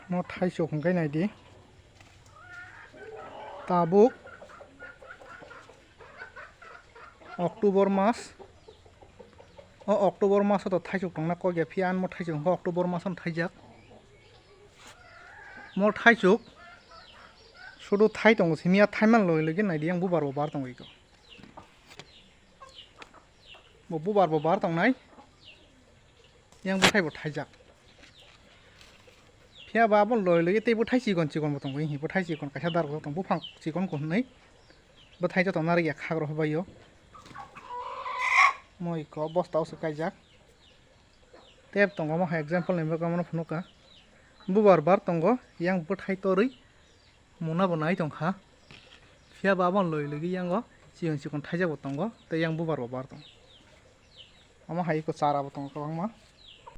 mo thaisok hongkai naidi tabuk October mas o October mas to thaisok tongna ko ge phian mo thaisok ho October mas on thaijak mo thaisok শুধু থাই দङ সিমিয়া থাইমান লই লগে নাইদি आं बुबार बार दङ इखौ बो बुबार बार दङ नाय yang बुथाय बो थाइजाक फिया बाबो लय लगे तेबो थाइसिगन चिकन बो दङ हि बो थाइसिगन कासा दार दङ बो फां चिकन को नै बो थाइजा दङ नारि या खाग्रो हबायो moi ko bostao se kaijak tep tongo mo example ni baga mono phunuka bubar bar tongo yang bo thai torui mona bo nai tongkha phia babon loi ligi yango chion chikon thaija bo tongo te yang bubar bar tong amo hai ko chara bo tongo kabangma